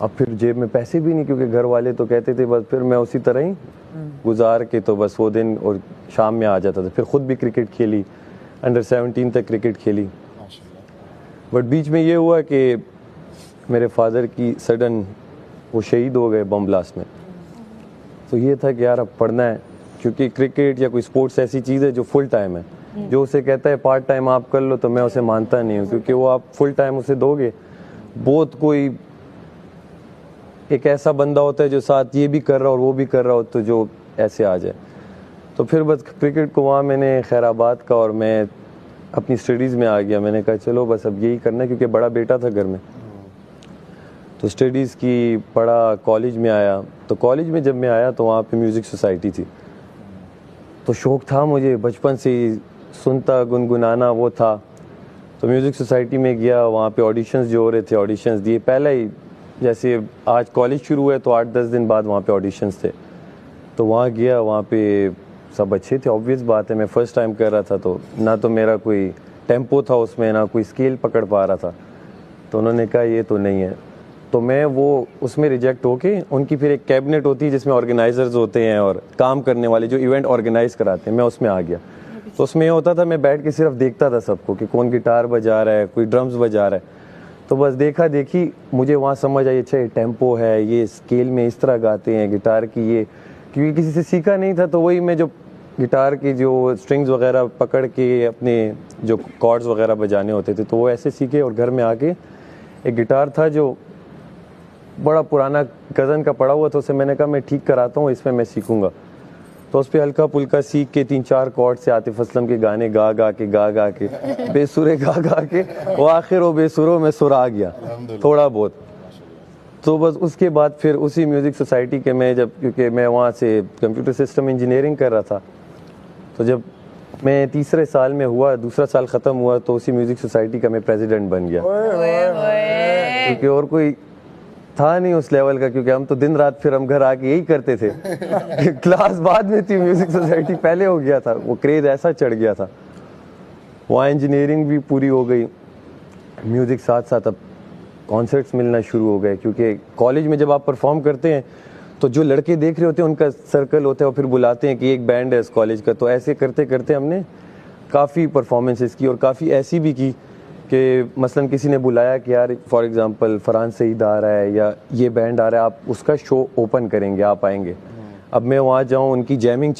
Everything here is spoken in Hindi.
अब फिर जेब में पैसे भी नहीं, क्योंकि घर वाले तो कहते थे बस, फिर मैं उसी तरह ही गुजार के तो बस वो दिन और शाम में आ जाता था। फिर ख़ुद भी क्रिकेट खेली, अंडर 17 तक क्रिकेट खेली। बट बीच में ये हुआ कि मेरे फादर की सडन वो शहीद हो गए बम ब्लास्ट में। तो ये था कि यार अब पढ़ना है, क्योंकि क्रिकेट या कोई स्पोर्ट्स ऐसी चीज़ है जो फुल टाइम है। जो उसे कहता है पार्ट टाइम आप कर लो, तो मैं उसे मानता नहीं हूँ, क्योंकि वो आप फुल टाइम उसे दोगे, बहुत कोई एक ऐसा बंदा होता है जो साथ ये भी कर रहा हो और वो भी कर रहा हो, तो जो ऐसे आ जाए। तो फिर बस क्रिकेट को वहाँ मैंने खैराबाद का, और मैं अपनी स्टडीज़ में आ गया। मैंने कहा चलो बस अब यही करना है, क्योंकि बड़ा बेटा था घर में। तो स्टडीज़ की पढ़ा, कॉलेज में आया। तो कॉलेज में जब मैं आया तो वहाँ पे म्यूज़िक सोसाइटी थी। तो शौक़ था मुझे बचपन से ही, सुनता गुनगुनाना वो था। तो म्यूज़िक सोसाइटी में गया, वहाँ पे ऑडिशंस जो हो रहे थे, ऑडिशंस दिए। पहले ही जैसे आज कॉलेज शुरू हुए तो 8-10 दिन बाद वहाँ पे ऑडिशंस थे। तो वहाँ गया, वहाँ पे सब अच्छे थे। ऑब्वियस बात है, मैं फ़र्स्ट टाइम कर रहा था, तो ना तो मेरा कोई टेम्पो था उसमें, ना कोई स्केल पकड़ पा रहा था। तो उन्होंने कहा ये तो नहीं है। तो मैं वो उसमें रिजेक्ट होके, उनकी फिर एक कैबिनेट होती है जिसमें ऑर्गेनाइजर्स होते हैं और काम करने वाले जो इवेंट ऑर्गेनाइज कराते हैं, मैं उसमें आ गया। तो उसमें ये होता था, मैं बैठ के सिर्फ देखता था सबको कि कौन गिटार बजा रहा है, कोई ड्रम्स बजा रहा है। तो बस देखा देखी मुझे वहाँ समझ आई, अच्छा ये टेम्पो है, ये स्केल में इस तरह गाते हैं गिटार की, ये क्योंकि किसी से सीखा नहीं था। तो वही मैं जो गिटार की जो स्ट्रिंग्स वगैरह पकड़ के अपने जो कॉर्ड्स वगैरह बजाने होते थे, तो वो ऐसे सीखे। और घर में आके एक गिटार था जो बड़ा पुराना कज़न का पड़ा हुआ था, उसे मैंने कहा मैं ठीक कराता हूँ, इसमें मैं सीखूंगा। तो उस पर हल्का पुल्का सीख के 3-4 कॉर्ड से आतिफ असलम के गाने गा गा के बेसुरे गा के वो आखिर वो बेसुरों में सुर आ गया थोड़ा बहुत। तो बस उसके बाद फिर उसी म्यूज़िक सोसाइटी के मैं जब, क्योंकि मैं वहाँ से कंप्यूटर सिस्टम इंजीनियरिंग कर रहा था, तो जब मैं तीसरे साल में हुआ, दूसरा साल ख़त्म हुआ, तो उसी म्यूज़िक सोसाइटी का मैं प्रेसिडेंट बन गया। क्योंकि और कोई था नहीं उस लेवल का, क्योंकि हम तो दिन रात फिर हम घर आके यही करते थे। क्लास बाद में थी, म्यूज़िक सोसाइटी पहले हो गया था, वो क्रेज़ ऐसा चढ़ गया था। वहाँ इंजीनियरिंग भी पूरी हो गई, म्यूज़िक साथ साथ अब कॉन्सर्ट्स मिलना शुरू हो गए। क्योंकि कॉलेज में जब आप परफॉर्म करते हैं तो जो लड़के देख रहे होते हैं उनका सर्कल होता है, और फिर बुलाते हैं कि एक बैंड है इस कॉलेज का। तो ऐसे करते करते हमने काफ़ी परफॉर्मेंसेस की, और काफ़ी ऐसी भी की कि मसलन किसी ने बुलाया कि यार फॉर एग्जांपल फरहान सईद आ रहा है या ये बैंड आ रहा है, आप उसका शो ओपन करेंगे, आप आएंगे। अब मैं वहाँ जाऊँ, उनकी जैमिंग